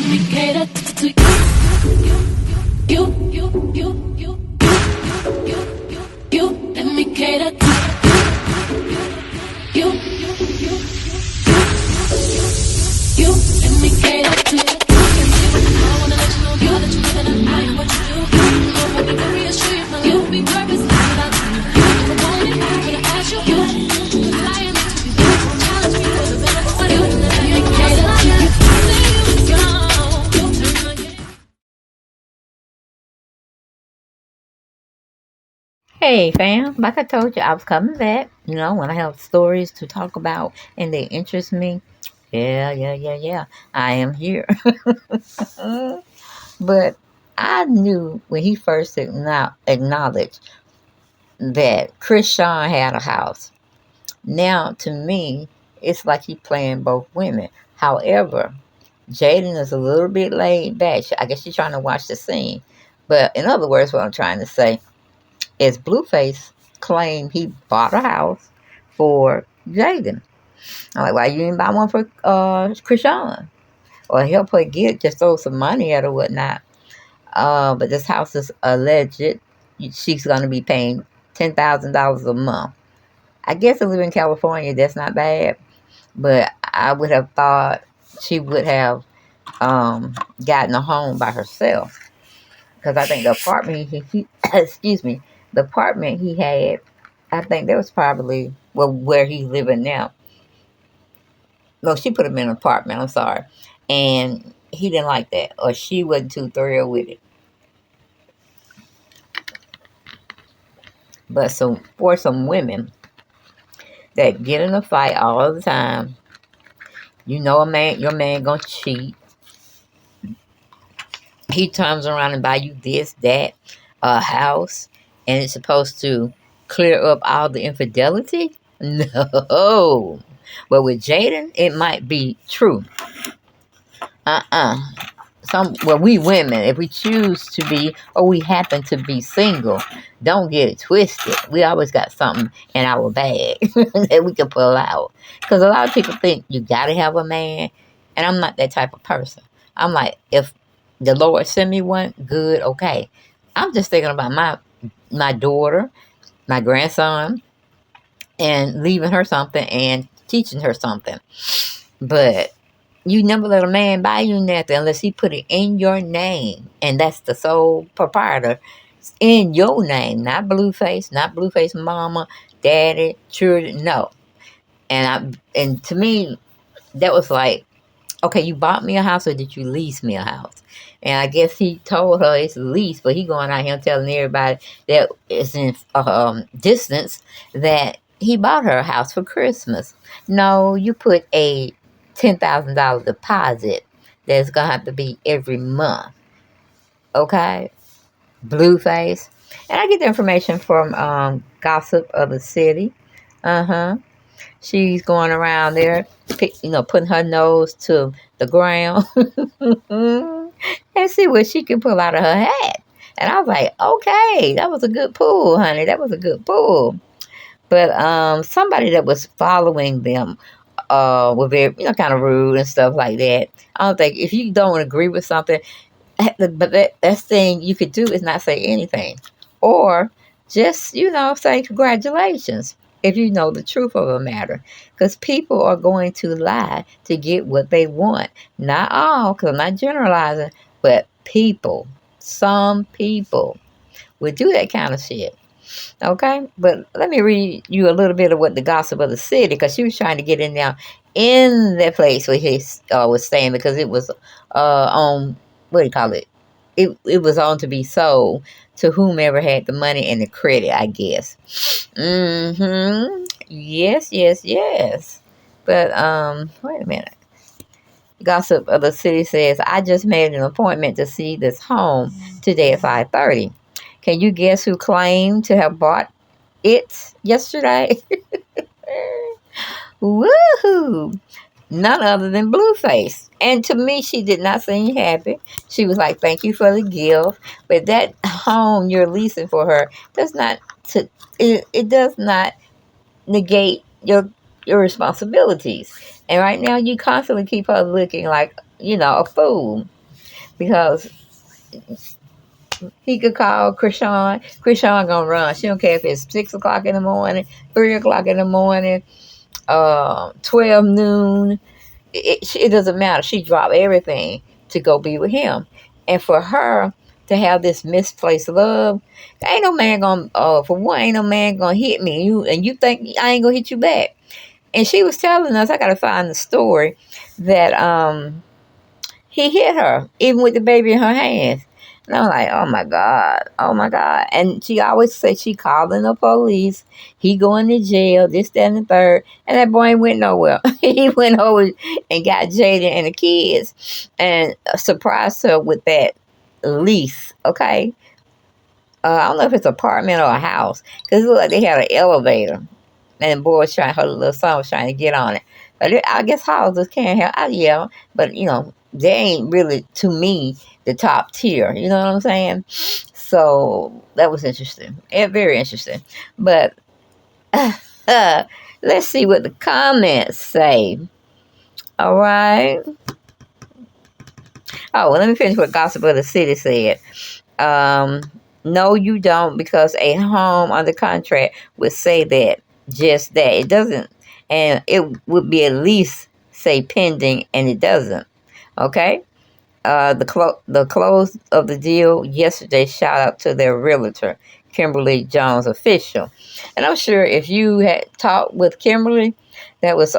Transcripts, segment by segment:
me cater to you. Let me cater to you. Let me cater to you. I wanna let you know, girl, that you live and I am what you do. You know what we can reassure you, my life will be purpose without you. If I want it, I'm gonna ask you. Fly in to be challenge me for the better for you. Let me cater to you. Hey fam, like I told you, I was coming back. When I have stories to talk about and they interest me, yeah. I am here. But I knew when he first acknowledged that Chris Sean had a house. Now, to me, it's like he playing both women. However, Jayden is a little bit laid back. I guess she's trying to watch the scene. But in other words, what I'm trying to say is Blueface claimed he bought a house for Jayden. I'm like, why you didn't buy one for Krishan? Or help her get, just throw some money at her, whatnot. But this house is alleged. She's going to be paying $10,000 a month. I guess to live in California, that's not bad. But I would have thought she would have gotten a home by herself. Because I think the apartment excuse me, the apartment he had, I think that was probably, well, where he's living now. No, she put him in an apartment, I'm sorry. And he didn't like that, or she wasn't too thrilled with it. But for some women that get in a fight all the time, your man gonna cheat. He turns around and buy you this, that, a house, and it's supposed to clear up all the infidelity. No, but with Jayden, it might be true. We women, if we choose to be, or we happen to be single, don't get it twisted. We always got something in our bag that we can pull out. Because a lot of people think you got to have a man, and I'm not that type of person. I'm like, if the Lord send me one, good, okay. I'm just thinking about my daughter, my grandson, and leaving her something and teaching her something. But you never let a man buy you nothing unless he put it in your name. And that's the sole proprietor in your name. Not Blueface mama, daddy, children, no. And to me, that was like, okay, you bought me a house or did you lease me a house? And I guess he told her it's a lease, but he going out here telling everybody that is in distance that he bought her a house for Christmas. No, you put a $10,000 deposit that's going to have to be every month. Okay? Blueface. And I get the information from Gossip of the City. Uh-huh. She's going around there, putting her nose to the ground and see what she can pull out of her hat. And I was like, okay, that was a good pull, honey. That was a good pull. But somebody that was following them were very, kind of rude and stuff like that. I don't think, if you don't agree with something, but that thing you could do is not say anything. Or just, say congratulations if you know the truth of a matter. Because people are going to lie to get what they want. Not all, because I'm not generalizing, but people. Some people would do that kind of shit. Okay? But let me read you a little bit of what the Gossip of the City, because she was trying to get in there in that place where he was staying, because it was on, what do you call it? It was on to be sold to whomever had the money and the credit, I guess. Mm-hmm. Yes. But wait a minute. Gossip of the City says, I just made an appointment to see this home today at 5:30. Can you guess who claimed to have bought it yesterday? Woohoo! None other than Blueface. And to me, she did not seem happy. She was like, thank you for the gift. But that home you're leasing for her does not, it does not negate your responsibilities. And right now, you constantly keep her looking like, a fool. because he could call Krishan. Krishan gonna run. She don't care if it's 6 o'clock in the morning, 3 o'clock in the morning, 12 noon. It doesn't matter. She dropped everything to go be with him. And for her to have this misplaced love, ain't no man gonna, for one, ain't no man gonna hit me. You think I ain't gonna hit you back. And she was telling us, I gotta find the story, that he hit her, even with the baby in her hands. And I'm like, oh my God, oh my God. And she always said she calling the police. He going to jail, this, that, and the third. And that boy ain't went nowhere. He went over and got Jayden and the kids and surprised her with that lease, okay? I don't know if it's an apartment or a house, because it looked like they had an elevator. And the boy was trying, her little son was trying to get on it. But I guess houses can't help. Yeah, but they ain't really, to me, the top tier. You know what I'm saying? So that was interesting. Very interesting. But let's see what the comments say. All right. Oh, well, let me finish what Gossip of the City said. No, you don't, because a home under contract would say that, just that. It doesn't, and it would be at least say pending, and it doesn't. Okay? The close of the deal yesterday, shout out to their realtor, Kimberly Jones official. And I'm sure if you had talked with Kimberly that was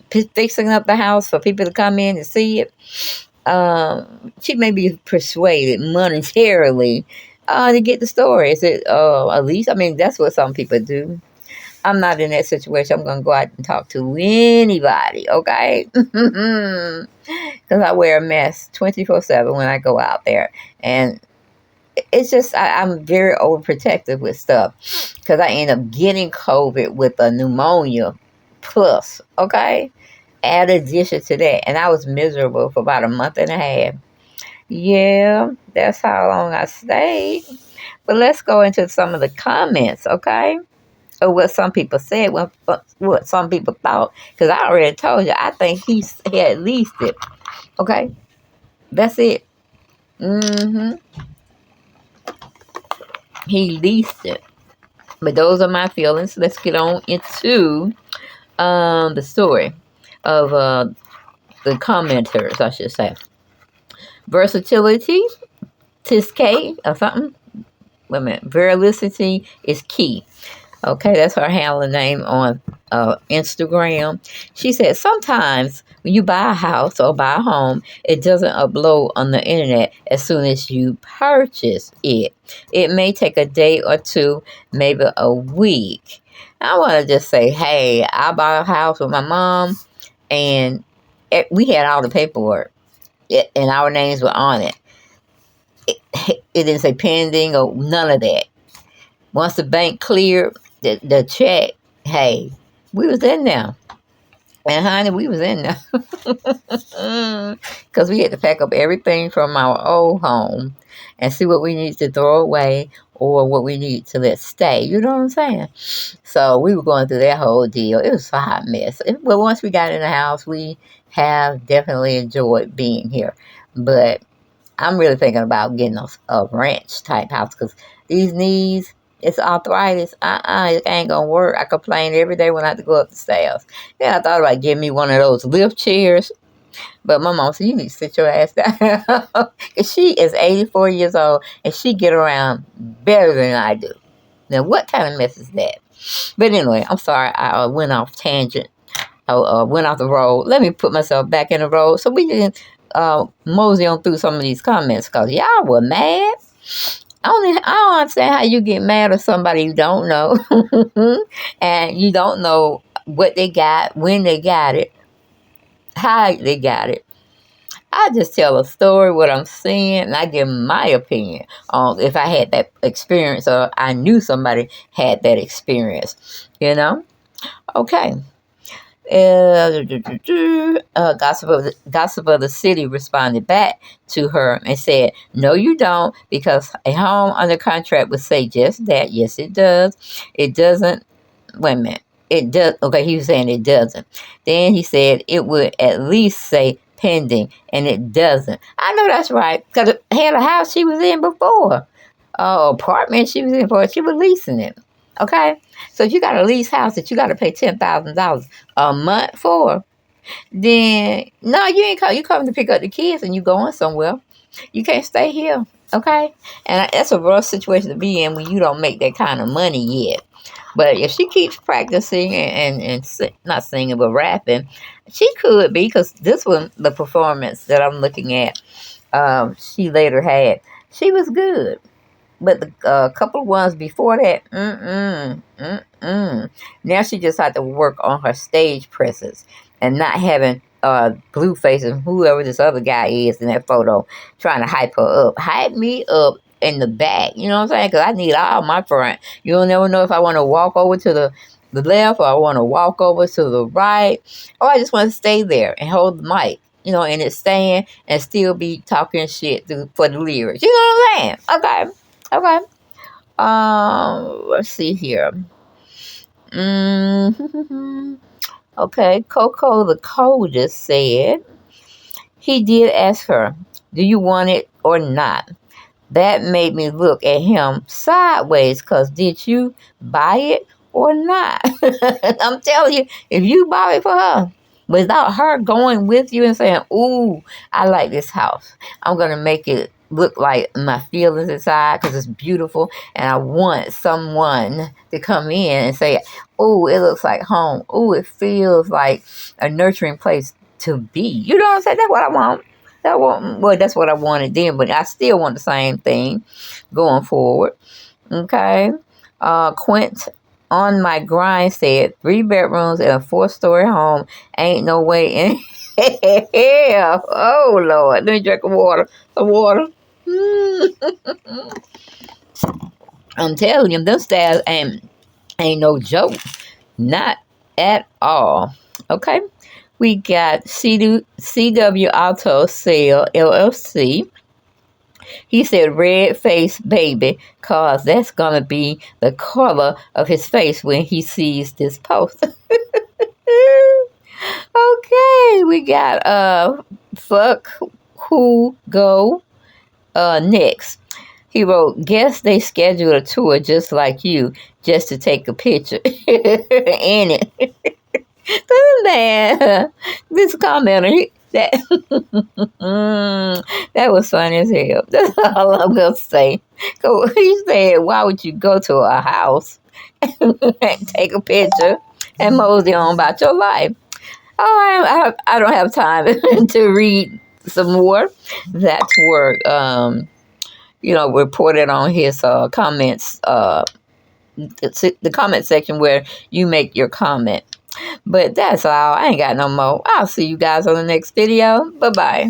fixing up the house for people to come in and see it, she may be persuaded monetarily to get the story. Is it at least? I mean, that's what some people do. I'm not in that situation. I'm going to go out and talk to anybody, okay? Because I wear a mask 24/7 when I go out there. And it's just, I'm very overprotective with stuff. Because I end up getting COVID with a pneumonia plus, okay? Add addition to that. And I was miserable for about a month and a half. Yeah, that's how long I stayed. But let's go into some of the comments, okay? Or what some people said, what some people thought. Because I already told you, I think he had leased it. Okay? That's it. He leased it. But those are my feelings. Let's get on into the story of the commenters, I should say. Versatility, Tiskay, or something. Wait a minute. Veracity is key. Okay, that's her handle name on Instagram. She said, sometimes when you buy a house or buy a home, it doesn't upload on the internet as soon as you purchase it. It may take a day or two, maybe a week. I want to just say, hey, I bought a house with my mom, and we had all the paperwork, and our names were on it. It didn't say pending or none of that. Once the bank cleared the check, hey, we was in there. And honey, we was in there. Because we had to pack up everything from our old home and see what we need to throw away or what we need to let stay. You know what I'm saying? So we were going through that whole deal. It was a hot mess. Well, once we got in the house, we have definitely enjoyed being here. But I'm really thinking about getting a ranch type house because these knees, it's arthritis. It ain't gonna work. I complain every day when I have to go up the stairs. Then I thought about getting me one of those lift chairs. But my mom said, you need to sit your ass down. She is 84 years old and she get around better than I do. Now, what kind of mess is that? But anyway, I'm sorry. I went off tangent. I went off the road. Let me put myself back in the road so we can mosey on through some of these comments because y'all were mad. I don't understand how you get mad at somebody you don't know and you don't know what they got, when they got it, how they got it. I just tell a story, what I'm seeing, and I give my opinion on if I had that experience or I knew somebody had that experience, you know? Okay. Gossip of the City responded back to her and said, no, you don't, because a home under contract would say just that. Yes, it does. It doesn't. Wait a minute. It does. Okay, he was saying it doesn't. Then he said it would at least say pending, and it doesn't. I know that's right, because it had a house she was in before. Apartment she was in before. She was leasing it. Okay? So if you got a lease house that you got to pay $10,000 a month for, then no, you ain't come. You come to pick up the kids and you going somewhere. You can't stay here. Okay? And that's a rough situation to be in when you don't make that kind of money yet. But if she keeps practicing and not singing but rapping, she could be, because this one, the performance that I'm looking at, she later had, she was good. But the couple of ones before that, now she just had to work on her stage presence and not having Blueface and whoever this other guy is in that photo trying to hype her up. Hype me up in the back, you know what I'm saying? Because I need all my front. You'll never know if I want to walk over to the left, or I want to walk over to the right, or I just want to stay there and hold the mic, you know, and it's staying and still be talking shit for the lyrics. You know what I'm saying? Okay. Okay. Let's see here. Okay. Coco the Coldest said he did ask her, "Do you want it or not?" That made me look at him sideways, because did you buy it or not? I'm telling you, if you buy it for her, without her going with you and saying, "Ooh, I like this house. I'm going to make it look like my feelings inside because it's beautiful, and I want someone to come in and say, "Ooh, it looks like home. Ooh, it feels like a nurturing place to be." You know what I'm saying? That's what I want. That's what I wanted then, but I still want the same thing going forward. Okay. Quint on my grind said 3 bedrooms and a 4-story home. Ain't no way in hell. Oh Lord. Let me drink some water. I'm telling you, them stairs ain't no joke. Not at all. Okay. We got CW Auto Sale LLC. He said red face baby, cause that's gonna be the color of his face when he sees this post. Okay, we got fuck who go next. He wrote, "Guess they scheduled a tour just like you, just to take a picture." In it. Man, this commenter, that that was funny as hell. That's all I'm gonna say. So he said, "Why would you go to a house and take a picture and mosey on about your life?" Oh, I don't have time to read some more. That's where reported on his comments. The comment section where you make your comment. But that's all. I ain't got no more. I'll see you guys on the next video. Bye-bye.